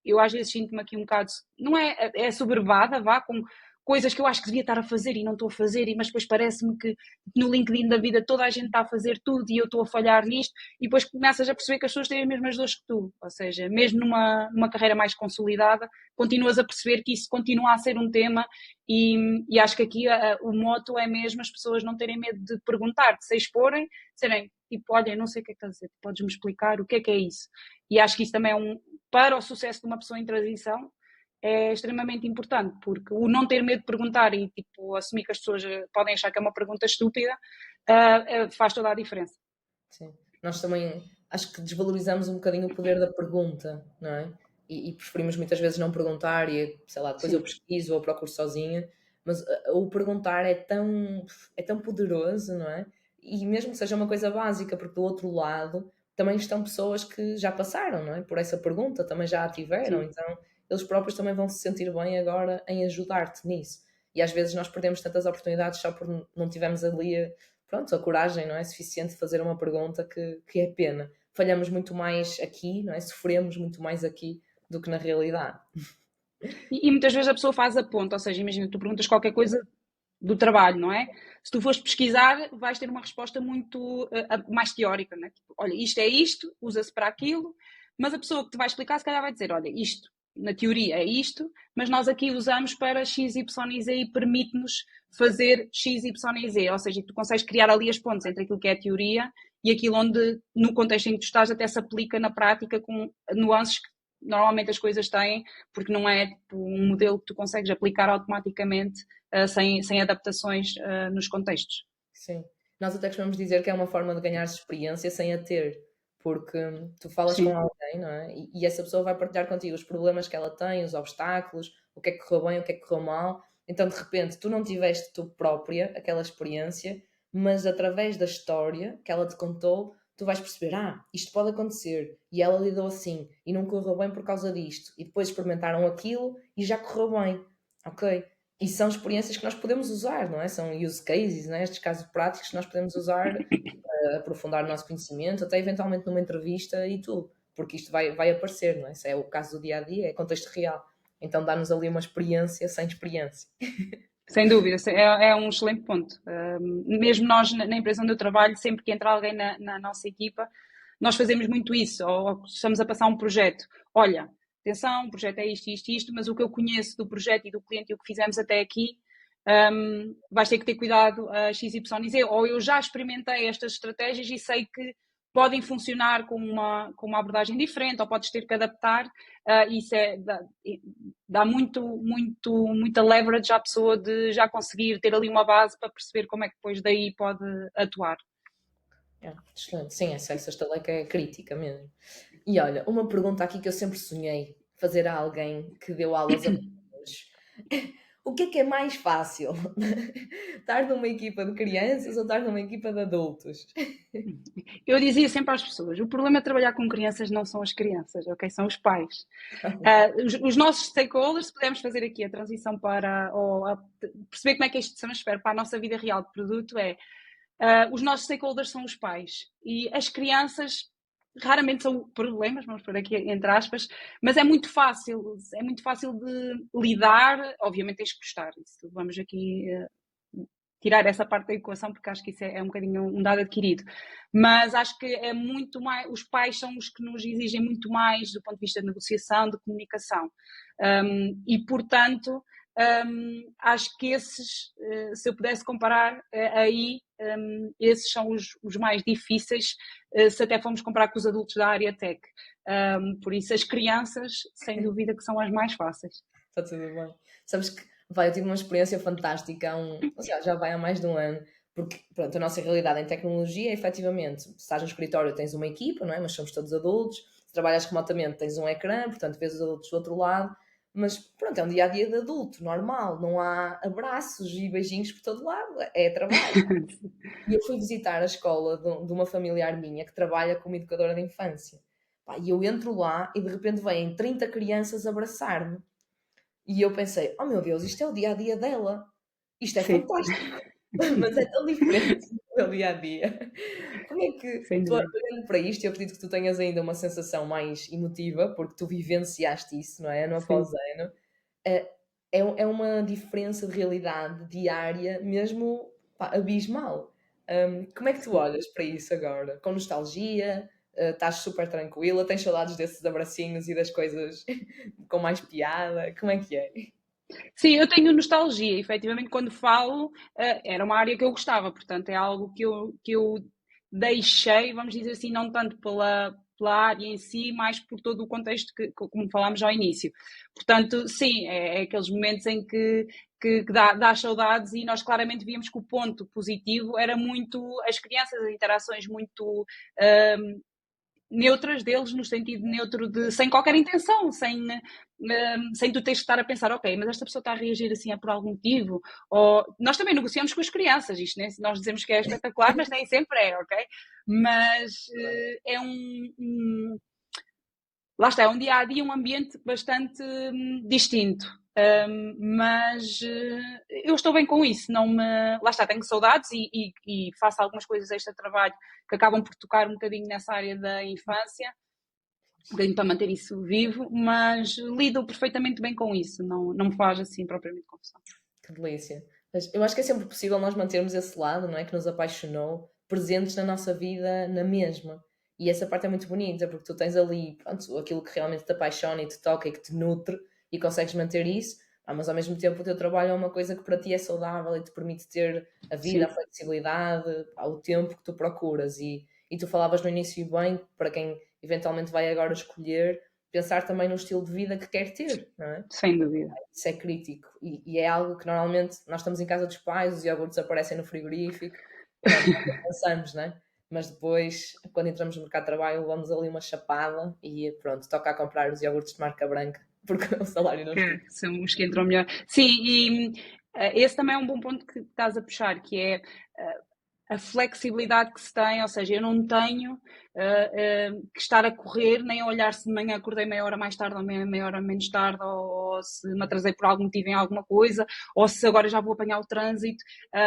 eu às vezes sinto-me aqui um bocado, não é soberbada, vá, com coisas que eu acho que devia estar a fazer e não estou a fazer, mas depois parece-me que no LinkedIn da vida toda a gente está a fazer tudo e eu estou a falhar nisto, e depois começas a perceber que as pessoas têm as mesmas dores que tu, ou seja, mesmo numa carreira mais consolidada, continuas a perceber que isso continua a ser um tema, e acho que aqui o moto é mesmo as pessoas não terem medo de perguntar, de se exporem, serem tipo, olha, eu não sei o que é que estás a dizer, podes-me explicar o que é isso? E acho que isso também para o sucesso de uma pessoa em transição, é extremamente importante, porque o não ter medo de perguntar e tipo, assumir que as pessoas podem achar que é uma pergunta estúpida, faz toda a diferença. Sim. Nós também acho que desvalorizamos um bocadinho o poder da pergunta, não é? E preferimos muitas vezes não perguntar e, sei lá, depois eu Sim, pesquiso ou procuro sozinha, mas o perguntar é tão poderoso, não é? E mesmo que seja uma coisa básica, porque do outro lado também estão pessoas que já passaram, não é? Por essa pergunta, também já a tiveram, sim. então eles próprios também vão se sentir bem agora em ajudar-te nisso. E às vezes nós perdemos tantas oportunidades só por não tivemos ali pronto, a coragem não é suficiente de fazer uma pergunta que é pena. Falhamos muito mais aqui, não é? Sofremos muito mais aqui do que na realidade. E muitas vezes a pessoa faz a ponta, ou seja, imagina, tu perguntas qualquer coisa do trabalho, não é? Se tu fores pesquisar, vais ter uma resposta muito mais teórica, não é? Tipo, olha, isto é isto, usa-se para aquilo, mas a pessoa que te vai explicar, se calhar vai dizer, olha, isto, na teoria é isto, mas nós aqui usamos para X, Y e Z e permite-nos fazer X, Y e Z, ou seja, tu consegues criar ali as pontes entre aquilo que é a teoria e aquilo onde, no contexto em que tu estás, até se aplica na prática com nuances que normalmente as coisas têm, porque não é tipo, um modelo que tu consegues aplicar automaticamente sem adaptações nos contextos. Sim. Nós até costumamos dizer que é uma forma de ganhar experiência sem a ter, porque tu falas com Sim, alguém, não é? E essa pessoa vai partilhar contigo os problemas que ela tem, os obstáculos, o que é que correu bem, o que é que correu mal. Então, de repente, tu não tiveste tu própria aquela experiência, mas através da história que ela te contou, tu vais perceber, isto pode acontecer, e ela lidou assim, e não correu bem por causa disto, e depois experimentaram aquilo e já correu bem, ok? E são experiências que nós podemos usar, não é? São use cases, não é? Estes casos práticos que nós podemos usar para aprofundar o nosso conhecimento, até eventualmente numa entrevista e tudo, porque isto vai aparecer, não é? Se é o caso do dia a dia, é contexto real. Então dá-nos ali uma experiência sem experiência. sem dúvida, é um excelente ponto. Mesmo nós, na empresa onde eu trabalho, sempre que entra alguém na nossa equipa, nós fazemos muito isso, ou estamos a passar um projeto. Olha, atenção, o projeto é isto, isto, isto, mas o que eu conheço do projeto e do cliente e o que fizemos até aqui, vais ter que ter cuidado a X, Y e Z. Ou eu já experimentei estas estratégias e sei que podem funcionar com uma abordagem diferente, ou podes ter que adaptar. Isso dá muita leverage à pessoa de já conseguir ter ali uma base para perceber como é que depois daí pode atuar. Excelente. Sim, essa estaleca é crítica mesmo. E olha, uma pergunta aqui que eu sempre sonhei fazer a alguém que deu aulas a pessoas. O que é mais fácil? Estar numa equipa de crianças ou estar numa equipa de adultos? Eu dizia sempre às pessoas, o problema de trabalhar com crianças não são as crianças, ok? São os pais. Os nossos stakeholders, se pudermos fazer aqui a transição para, perceber como é que isto se transfere para a nossa vida real de produto, os nossos stakeholders são os pais. E as crianças raramente são problemas, vamos por aqui entre aspas, mas é muito fácil de lidar, obviamente tens que gostar, isso vamos aqui tirar essa parte da equação, porque acho que isso é um bocadinho um dado adquirido. Mas acho que é muito mais, os pais são os que nos exigem muito mais do ponto de vista de negociação, de comunicação. E, portanto, acho que esses, se eu pudesse comparar aí, esses são os mais difíceis, se até formos comparar com os adultos da área tech. Por isso, as crianças, sem dúvida, que são as mais fáceis. Está tudo bem. Sabes que eu tive uma experiência fantástica já vai há mais de um ano, porque pronto, a nossa realidade em tecnologia é efetivamente, se estás no escritório tens uma equipa, não é? Mas somos todos adultos, se trabalhas remotamente tens um ecrã, portanto vês os adultos do outro lado, mas pronto, é um dia a dia de adulto, normal, não há abraços e beijinhos por todo lado, é trabalho. E eu fui visitar a escola de uma familiar minha que trabalha como educadora de infância. Pá, e eu entro lá e de repente vêm 30 crianças abraçar-me. E eu pensei, oh meu Deus, isto é o dia a dia dela. Isto é Sim, fantástico, mas é tão diferente do meu dia a dia. Como é que sem tu, dúvida. olhando para isto, eu acredito que tu tenhas ainda uma sensação mais emotiva, porque tu vivenciaste isso, não é? Ano após Sim. ano. É, é uma diferença de realidade diária, mesmo pá, abismal. Como é que tu Sim. olhas para isso agora? Com nostalgia? Estás super tranquila? Tens saudades desses abracinhos e das coisas com mais piada? Como é que é? Sim, eu tenho nostalgia, efetivamente, quando falo, era uma área que eu gostava, portanto, é algo que eu deixei, vamos dizer assim, não tanto pela área em si, mais por todo o contexto como falámos ao início. Portanto, sim, é aqueles momentos em que dá saudades e nós claramente víamos que o ponto positivo era muito as crianças, as interações muito neutras deles, no sentido neutro de sem qualquer intenção, sem tu teres de estar a pensar, ok, mas esta pessoa está a reagir assim é por algum motivo, ou nós também negociamos com as crianças, isto, né? Nós dizemos que é espetacular, mas nem sempre é, ok? Mas é lá está, é um dia a dia, um ambiente bastante distinto. Mas eu estou bem com isso, não me. Lá está, tenho saudades e faço algumas coisas extra trabalho que acabam por tocar um bocadinho nessa área da infância, um bocadinho para manter isso vivo, mas lido perfeitamente bem com isso, não me faz assim propriamente confusão. Que delícia. Mas eu acho que é sempre possível nós mantermos esse lado, não é? Que nos apaixonou, presentes na nossa vida na mesma. E essa parte é muito bonita, porque tu tens ali, pronto, aquilo que realmente te apaixona e te toca e que te nutre e consegues manter isso, mas ao mesmo tempo o teu trabalho é uma coisa que para ti é saudável e te permite ter a vida, a Sim, flexibilidade, o tempo que tu procuras. E tu falavas no início bem, para quem eventualmente vai agora escolher, pensar também no estilo de vida que quer ter, não é? sem dúvida. Isso é crítico e é algo que normalmente nós estamos em casa dos pais, os iogurtes aparecem no frigorífico, pronto, nunca pensamos, né? Mas depois, quando entramos no mercado de trabalho, levamos ali uma chapada e pronto, toca a comprar os iogurtes de marca branca, porque o salário não Que chega. são os que entram melhor. Sim, e esse também é um bom ponto que estás a puxar, que é a flexibilidade que se tem, ou seja, eu não tenho que estar a correr, nem a olhar se de manhã acordei meia hora mais tarde ou meia hora menos tarde, ou se me atrasei por algum motivo em alguma coisa, ou se agora já vou apanhar o trânsito,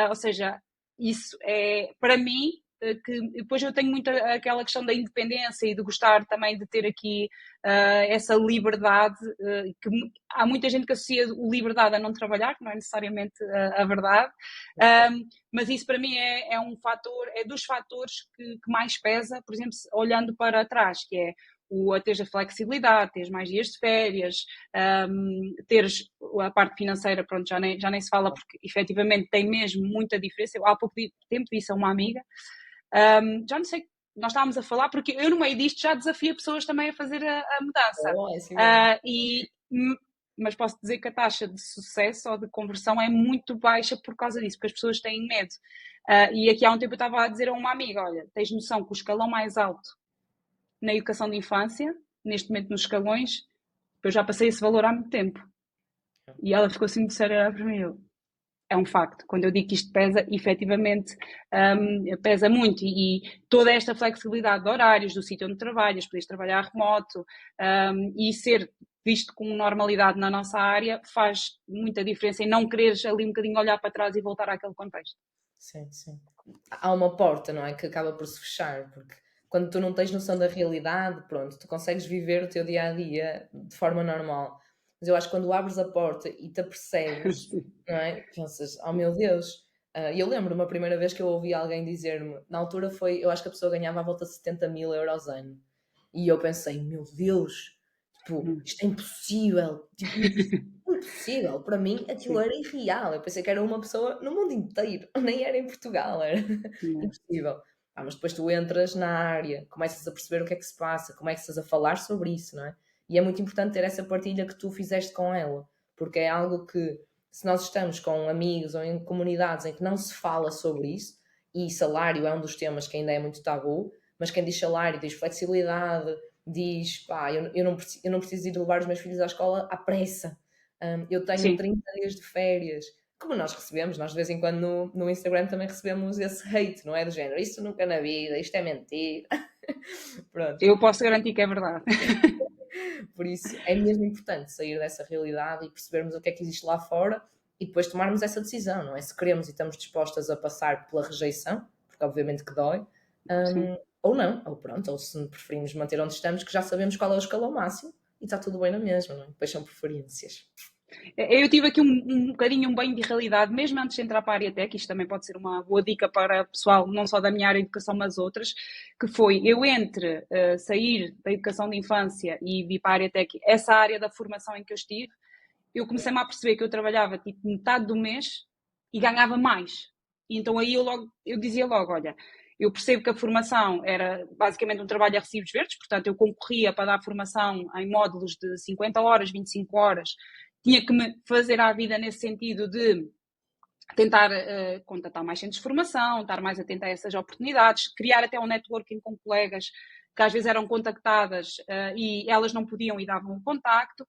ou seja, isso é, para mim, que depois eu tenho muito aquela questão da independência e de gostar também de ter aqui essa liberdade, que há muita gente que associa o liberdade a não trabalhar, que não é necessariamente a verdade, mas isso para mim é um fator, é dos fatores que mais pesa, por exemplo, olhando para trás, que é a teres a flexibilidade, teres mais dias de férias, teres a parte financeira, pronto, já nem se fala porque efetivamente tem mesmo muita diferença. Eu há pouco tempo disse a uma amiga, já não sei, nós estávamos a falar, porque eu no meio disto já desafio pessoas também a fazer a mudança. Oh, é assim mesmo. Mas posso dizer que a taxa de sucesso ou de conversão é muito baixa por causa disso, porque as pessoas têm medo. E aqui há um tempo eu estava a dizer a uma amiga, olha, tens noção que o escalão mais alto na educação de infância, neste momento nos escalões, eu já passei esse valor há muito tempo. E ela ficou assim muito séria a olhar para mim. É um facto. Quando eu digo que isto pesa, efetivamente, pesa muito. E toda esta flexibilidade de horários, do sítio onde trabalhas, poderes trabalhar remoto, e ser visto com normalidade na nossa área, faz muita diferença em não quereres ali um bocadinho olhar para trás e voltar àquele contexto. Sim, sim. Há uma porta, não é? Que acaba por se fechar, porque quando tu não tens noção da realidade, pronto, tu consegues viver o teu dia a dia de forma normal. Mas eu acho que quando abres a porta e te apercebes, Sim. não é? Pensas, oh meu Deus. E eu lembro-me a primeira vez que eu ouvi alguém dizer-me, na altura foi, eu acho que a pessoa ganhava à volta de 70 mil euros ano. E eu pensei, meu Deus, tipo, isto é impossível. Tipo, impossível. Para mim aquilo Sim. era irreal. Eu pensei que era uma pessoa no mundo inteiro, nem era em Portugal, era Yeah. impossível. Mas depois tu entras na área, começas a perceber o que é que se passa, começas a falar sobre isso, não é? E é muito importante ter essa partilha que tu fizeste com ela, porque é algo que, se nós estamos com amigos ou em comunidades em que não se fala sobre isso, e salário é um dos temas que ainda é muito tabu, mas quem diz salário diz flexibilidade, diz pá, eu não preciso ir levar os meus filhos à escola à pressa, eu tenho Sim. 30 dias de férias. Como nós recebemos, nós de vez em quando no Instagram também recebemos esse hate, não é? Do género, isso nunca na vida, isto é mentira. Pronto. Eu posso garantir que é verdade. Por isso é mesmo importante sair dessa realidade e percebermos o que é que existe lá fora e depois tomarmos essa decisão, não é? Se queremos e estamos dispostas a passar pela rejeição, porque obviamente que dói, Sim. ou não, ou pronto, ou se preferimos manter onde estamos, que já sabemos qual é o escalão máximo e está tudo bem na mesma, não é? Depois são preferências. Eu tive aqui um bocadinho um banho de realidade, mesmo antes de entrar para a área tech, isto também pode ser uma boa dica para o pessoal, não só da minha área de educação, mas outras, que foi, eu entre sair da educação de infância e vir para a área tech, essa área da formação em que eu estive, eu comecei-me a perceber que eu trabalhava tipo metade do mês e ganhava mais. E então aí eu dizia logo, olha, eu percebo que a formação era basicamente um trabalho a recibos verdes, portanto eu concorria para dar formação em módulos de 50 horas, 25 horas, tinha que me fazer à vida nesse sentido de tentar contatar mais centros de formação, estar mais atenta a essas oportunidades, criar até um networking com colegas que às vezes eram contactadas e elas não podiam e davam um contacto.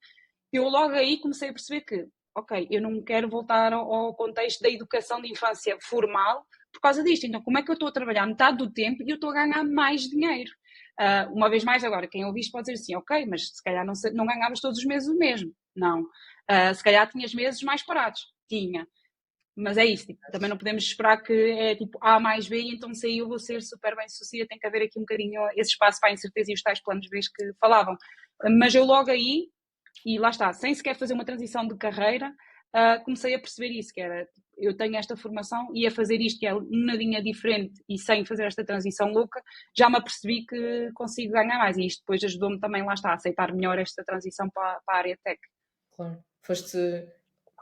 Eu logo aí comecei a perceber que, ok, eu não quero voltar ao contexto da educação de infância formal por causa disto. Então, como é que eu estou a trabalhar metade do tempo e eu estou a ganhar mais dinheiro? Uma vez mais agora, quem ouvir isto pode dizer assim, ok, mas se calhar não ganhavas todos os meses o mesmo. Não. Se calhar tinhas meses mais parados. Tinha. Mas é isso, tipo, também não podemos esperar que é tipo A mais B e então se aí eu vou ser super bem sucedida, tem que haver aqui um bocadinho esse espaço para a incerteza e os tais planos B que falavam. Mas eu logo aí, e lá está, sem sequer fazer uma transição de carreira, comecei a perceber isso, que era, eu tenho esta formação e a fazer isto que é um nadinha diferente e sem fazer esta transição louca, já me apercebi que consigo ganhar mais e isto depois ajudou-me também, lá está, a aceitar melhor esta transição para a área tech. Claro.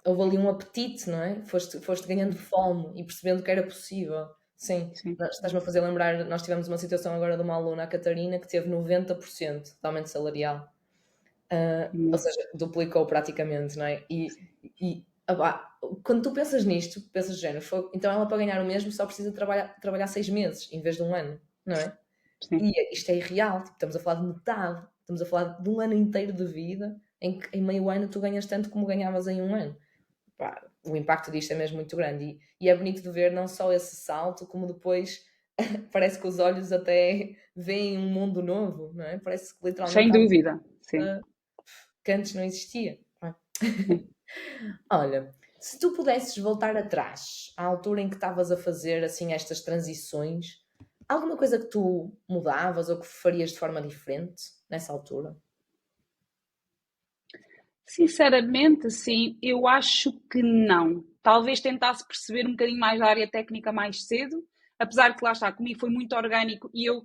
Houve ali um apetite, não é? Foste ganhando fome e percebendo que era possível. Sim, Sim. estás-me a fazer lembrar, nós tivemos uma situação agora de uma aluna, a Catarina, que teve 90% de aumento salarial. Ou seja, duplicou praticamente, não é? Quando tu pensas nisto, pensas de género, então ela para ganhar o mesmo só precisa trabalhar 6 meses em vez de um ano, não é? Sim. E isto é irreal, tipo, estamos a falar de metade, estamos a falar de um ano inteiro de vida em que em meio ano tu ganhas tanto como ganhavas em um ano. Pá, o impacto disto é mesmo muito grande e é bonito de ver não só esse salto, como depois parece que os olhos até veem um mundo novo, não é? Parece que Sem literalmente há uma dúvida, sim. coisa que antes não existia. Não é? Sim. Olha, se tu pudesses voltar atrás, à altura em que estavas a fazer assim estas transições, alguma coisa que tu mudavas ou que farias de forma diferente nessa altura? Sinceramente, sim, eu acho que não. Talvez tentasse perceber um bocadinho mais da área técnica mais cedo, apesar que lá está, comigo foi muito orgânico e eu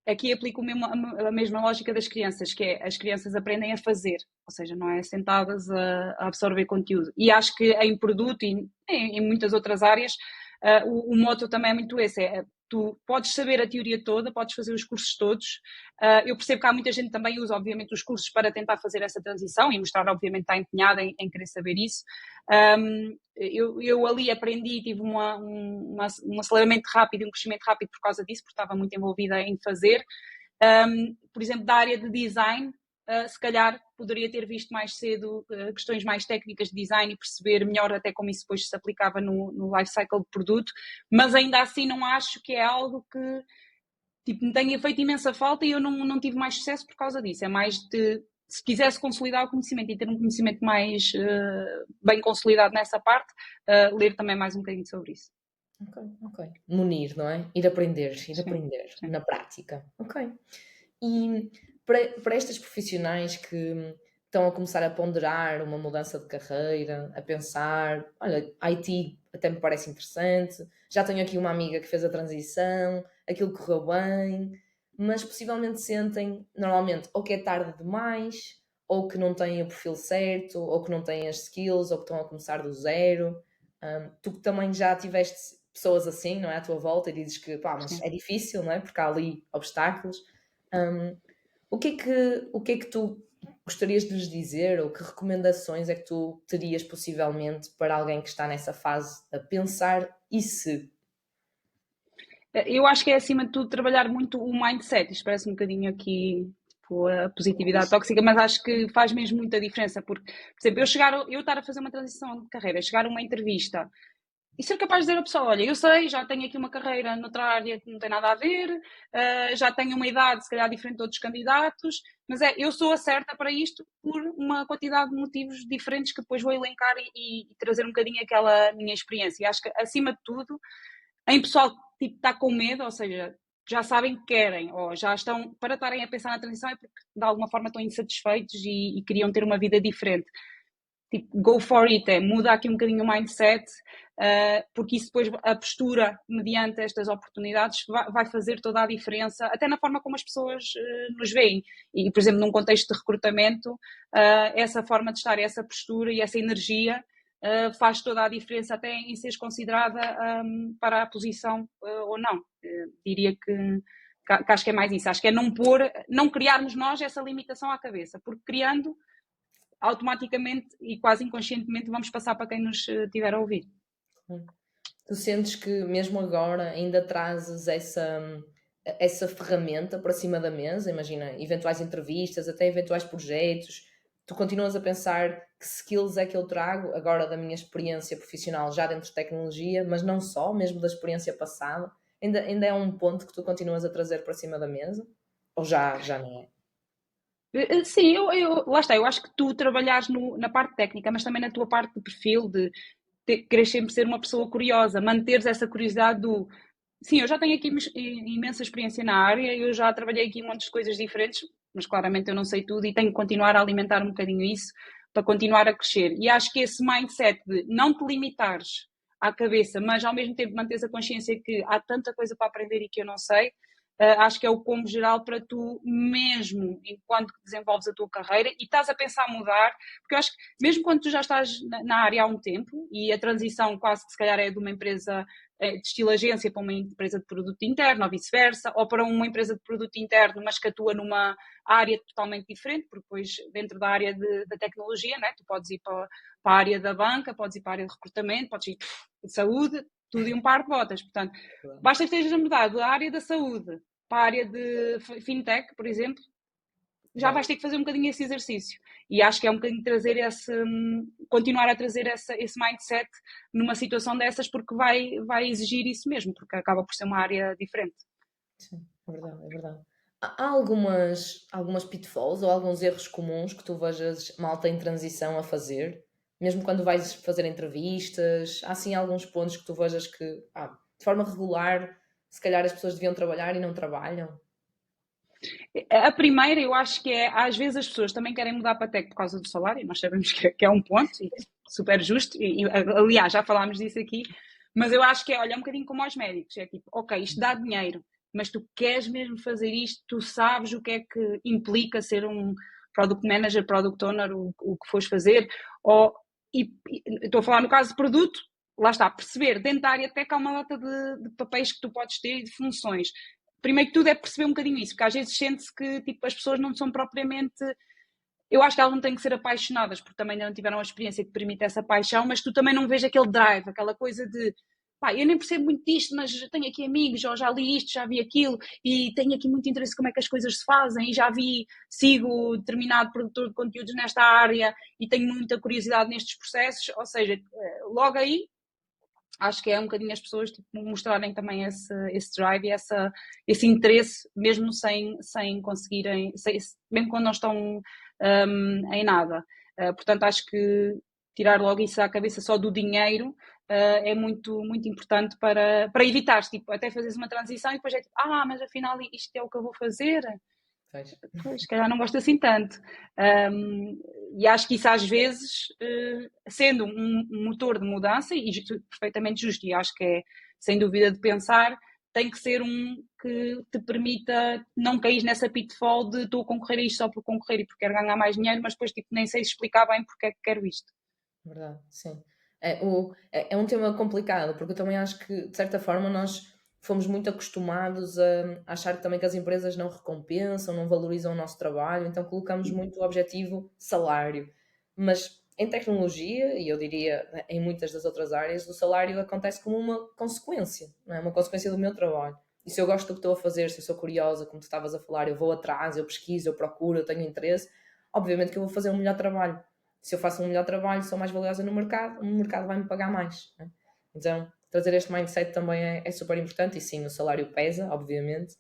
aqui aplico a mesma lógica das crianças, que é as crianças aprendem a fazer, ou seja, não é sentadas a absorver conteúdo. E acho que em produto e em muitas outras áreas, o moto também é muito esse, é tu podes saber a teoria toda, podes fazer os cursos todos. Eu percebo que há muita gente que também usa, obviamente, os cursos para tentar fazer essa transição e mostrar, obviamente, está empenhada em querer saber isso. Eu ali aprendi, tive um aceleramento rápido e um crescimento rápido por causa disso, porque estava muito envolvida em fazer. Por exemplo, da área de design, se calhar poderia ter visto mais cedo questões mais técnicas de design e perceber melhor até como isso depois se aplicava no life cycle do produto, mas ainda assim não acho que é algo que tipo, me tenha feito imensa falta e eu não tive mais sucesso por causa disso. É mais de, se quisesse consolidar o conhecimento e ter um conhecimento mais bem consolidado nessa parte, ler também mais um bocadinho sobre isso. Ok. Munir, não é? Ir aprender Sim. na prática. Ok. E para estas profissionais que estão a começar a ponderar uma mudança de carreira, a pensar, olha, IT até me parece interessante, já tenho aqui uma amiga que fez a transição, aquilo correu bem, mas possivelmente sentem, normalmente, ou que é tarde demais, ou que não têm o perfil certo, ou que não têm as skills, ou que estão a começar do zero. Tu que também já tiveste pessoas assim, não é, à tua volta e dizes que, pá, mas Sim. é difícil, não é, porque há ali obstáculos. O que é que tu gostarias de lhes dizer, ou que recomendações é que tu terias possivelmente para alguém que está nessa fase a pensar e se? Eu acho que é acima de tudo trabalhar muito o mindset. Isto parece um bocadinho aqui tipo, a positividade tóxica, mas acho que faz mesmo muita diferença. Porque, por exemplo, eu estar a fazer uma transição de carreira, chegar a uma entrevista e ser capaz de dizer à pessoa: olha, eu sei, já tenho aqui uma carreira noutra área que não tem nada a ver, já tenho uma idade se calhar diferente de outros candidatos, mas eu sou a certa para isto por uma quantidade de motivos diferentes que depois vou elencar e trazer um bocadinho aquela minha experiência. E acho que, acima de tudo, em pessoal que tipo, está com medo, ou seja, já sabem que querem, ou já estão, para estarem a pensar na transição é porque de alguma forma estão insatisfeitos e queriam ter uma vida diferente. Tipo, go for it, muda aqui um bocadinho o mindset, porque isso depois, a postura mediante estas oportunidades vai fazer toda a diferença, até na forma como as pessoas nos veem. E, por exemplo, num contexto de recrutamento, essa forma de estar, essa postura e essa energia faz toda a diferença até em seres considerada para a posição ou não. Diria que acho que é mais isso. Acho que é não criarmos nós essa limitação à cabeça, porque criando, automaticamente e quase inconscientemente vamos passar para quem nos estiver a ouvir. Tu sentes que mesmo agora ainda trazes essa ferramenta para cima da mesa? Imagina, eventuais entrevistas, até eventuais projetos. Tu continuas a pensar que skills é que eu trago agora da minha experiência profissional já dentro de tecnologia, mas não só, mesmo da experiência passada? Ainda é um ponto que tu continuas a trazer para cima da mesa? Ou já não é? Sim, lá está, eu acho que tu trabalhares na parte técnica, mas também na tua parte de perfil, de querer sempre ser uma pessoa curiosa, manteres essa curiosidade do sim, eu já tenho aqui imensa experiência na área, eu já trabalhei aqui em montes de coisas diferentes, mas claramente eu não sei tudo e tenho que continuar a alimentar um bocadinho isso para continuar a crescer. E acho que esse mindset de não te limitares à cabeça, mas ao mesmo tempo manteres a consciência que há tanta coisa para aprender e que eu não sei, acho que é o combo geral para tu mesmo, enquanto desenvolves a tua carreira e estás a pensar mudar, porque eu acho que mesmo quando tu já estás na área há um tempo e a transição quase que se calhar é de uma empresa de estilo agência para uma empresa de produto interno ou vice-versa, ou para uma empresa de produto interno, mas que atua numa área totalmente diferente, porque depois dentro da área da tecnologia, né, tu podes ir para a área da banca, podes ir para a área de recrutamento, podes ir de saúde, tudo em um par de botas. Portanto, basta que estejas a mudar da área da saúde para a área de fintech, por exemplo, já vais ter que fazer um bocadinho esse exercício. E acho que é um bocadinho trazer continuar a trazer esse mindset numa situação dessas, porque vai exigir isso mesmo, porque acaba por ser uma área diferente. Sim, é verdade, é verdade. Há algumas pitfalls ou alguns erros comuns que tu vejas malta em transição a fazer? Mesmo quando vais fazer entrevistas, há assim alguns pontos que tu vejas que, de forma regular, se calhar as pessoas deviam trabalhar e não trabalham? A primeira, eu acho que às vezes as pessoas também querem mudar para tech por causa do salário, nós sabemos que é um ponto, e super justo, aliás, já falámos disso aqui, mas eu acho que olha, é um bocadinho como aos médicos, é tipo, ok, isto dá dinheiro, mas tu queres mesmo fazer isto, tu sabes o que é que implica ser um product manager, product owner, o que fores fazer, estou a falar no caso de produto, lá está, perceber, dentro da área tech há uma data de papéis que tu podes ter e de funções. Primeiro que tudo é perceber um bocadinho isso, porque às vezes sente-se que tipo, as pessoas não são propriamente. Eu acho que elas não têm que ser apaixonadas, porque também ainda não tiveram a experiência que permite essa paixão, mas tu também não vês aquele drive, aquela coisa de pá, eu nem percebo muito disto, mas tenho aqui amigos, ou já li isto, já vi aquilo, e tenho aqui muito interesse em como é que as coisas se fazem, e já vi, sigo determinado produtor de conteúdos nesta área, e tenho muita curiosidade nestes processos, ou seja, logo aí, acho que é um bocadinho as pessoas tipo, mostrarem também esse drive e esse interesse, mesmo sem conseguirem, mesmo quando não estão em nada. Portanto, acho que tirar logo isso à cabeça só do dinheiro é muito, muito importante para evitar, tipo, até fazeres uma transição e depois é tipo, mas afinal isto é o que eu vou fazer. Pois, se calhar não gosto assim tanto. E acho que isso às vezes, sendo um motor de mudança, e perfeitamente justo, e acho que é sem dúvida de pensar, tem que ser um que te permita não cair nessa pitfall de estou a concorrer a isto só por concorrer e porque quero ganhar mais dinheiro, mas depois tipo, nem sei explicar bem porque é que quero isto. Verdade, sim. É um tema complicado, porque eu também acho que, de certa forma, nós fomos muito acostumados a achar também que as empresas não recompensam, não valorizam o nosso trabalho, então colocamos muito o objetivo salário. Mas em tecnologia, e eu diria em muitas das outras áreas, o salário acontece como uma consequência, não é? Uma consequência do meu trabalho. E se eu gosto do que estou a fazer, se eu sou curiosa, como tu estavas a falar, eu vou atrás, eu pesquiso, eu procuro, eu tenho interesse, obviamente que eu vou fazer um melhor trabalho. Se eu faço um melhor trabalho, sou mais valiosa no mercado, o mercado vai-me pagar mais. Né? Então, trazer este mindset também é super importante, e sim, o salário pesa, obviamente,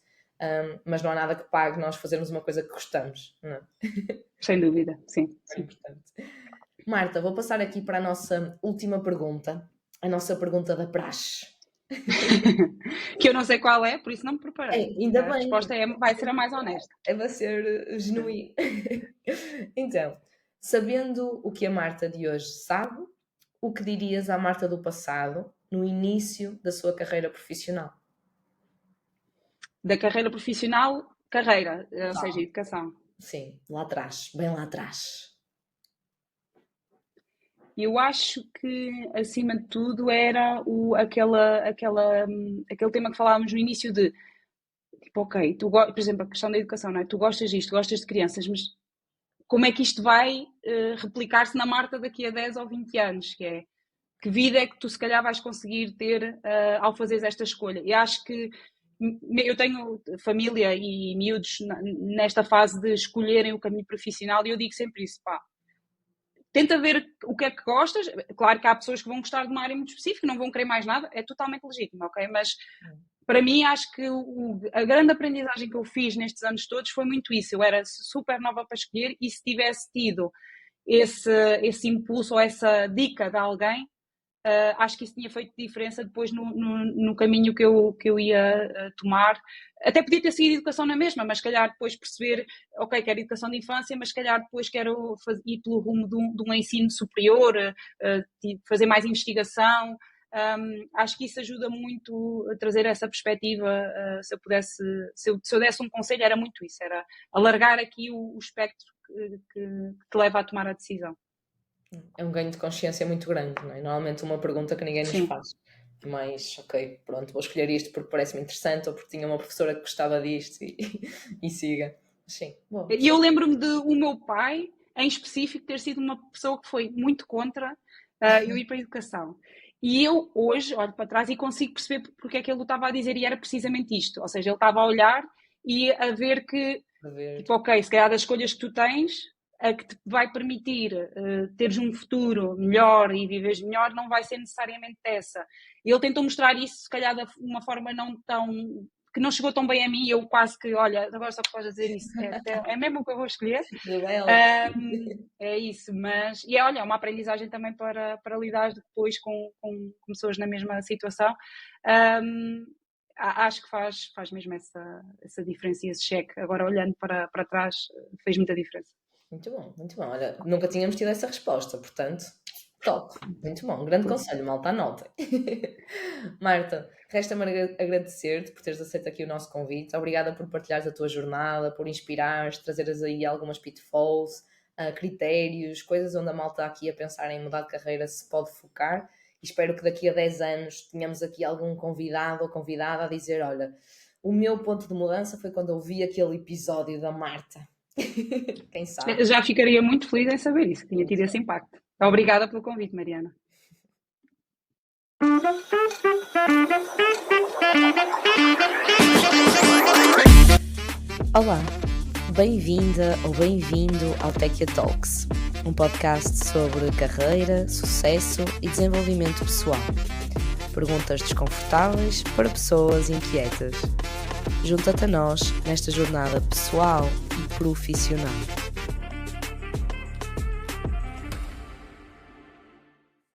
mas não há nada que pague nós fazermos uma coisa que gostamos. Não é? Sem dúvida, sim. É importante. Marta, vou passar aqui para a nossa última pergunta, a nossa pergunta da praxe. Que eu não sei qual é, por isso não me preparei. Ainda A bem. resposta vai ser a mais honesta. Vai ser genuíno. Então, sabendo o que a Marta de hoje sabe, o que dirias à Marta do passado no início da sua carreira profissional? Da carreira profissional, ou seja, educação. Sim, lá atrás, bem lá atrás. Eu acho que, acima de tudo, era aquele tema que falávamos no início de, tipo, ok, por exemplo, a questão da educação, não é? Tu gostas disto, gostas de crianças, mas como é que isto vai replicar-se na Marta daqui a 10 ou 20 anos? Que vida é que tu se calhar vais conseguir ter ao fazeres esta escolha? E acho que eu tenho família e miúdos nesta fase de escolherem o caminho profissional e eu digo sempre isso, pá, tenta ver o que é que gostas. Claro que há pessoas que vão gostar de uma área muito específica, não vão querer mais nada, é totalmente legítimo, ok? Mas para mim, acho que a grande aprendizagem que eu fiz nestes anos todos foi muito isso. Eu era super nova para escolher e se tivesse tido esse impulso ou essa dica de alguém, acho que isso tinha feito diferença depois no caminho que eu ia tomar. Até podia ter seguido educação na mesma, mas se calhar depois perceber, ok, quero educação de infância, mas se calhar depois quero ir pelo rumo de um ensino superior, fazer mais investigação. Acho que isso ajuda muito a trazer essa perspectiva. Se eu pudesse, se eu desse um conselho, era muito isso, era alargar aqui o espectro que te leva a tomar a decisão. É um ganho de consciência muito grande, não é? Normalmente uma pergunta que ninguém nos Sim. faz. Mas, ok, pronto, vou escolher isto porque parece-me interessante ou porque tinha uma professora que gostava disto e siga. Sim, bom. E eu lembro-me de o meu pai, em específico, ter sido uma pessoa que foi muito contra eu ir para a educação. E eu hoje olho para trás e consigo perceber porque é que ele o estava a dizer e era precisamente isto. Ou seja, ele estava a olhar e a ver que, tipo, ok, se calhar das escolhas que tu tens, a que te vai permitir teres um futuro melhor e viveres melhor, não vai ser necessariamente essa. E ele tentou mostrar isso, se calhar, de uma forma não tão que não chegou tão bem a mim, eu quase que, olha, agora só podes dizer isso, é mesmo o que eu vou escolher. É isso, mas, e olha, é uma aprendizagem também para lidar depois com pessoas na mesma situação. Acho que faz mesmo essa diferença e esse cheque. Agora, olhando para trás, fez muita diferença. Muito bom, muito bom. Olha, nunca tínhamos tido essa resposta, portanto, top. Muito bom. Grande conselho, malta, anotem. Marta, resta-me agradecer-te por teres aceito aqui o nosso convite. Obrigada por partilhares a tua jornada, por inspirares, trazeres aí algumas pitfalls, critérios, coisas onde a malta aqui a pensar em mudar de carreira se pode focar. E espero que daqui a 10 anos tenhamos aqui algum convidado ou convidada a dizer, olha, o meu ponto de mudança foi quando eu vi aquele episódio da Marta. Quem sabe? Já ficaria muito feliz em saber isso, que tinha tido esse impacto. Obrigada pelo convite, Mariana. Olá, bem-vinda ou bem-vindo ao Techia Talks, um podcast sobre carreira, sucesso e desenvolvimento pessoal. Perguntas desconfortáveis para pessoas inquietas. Junta-te a nós nesta jornada pessoal e profissional.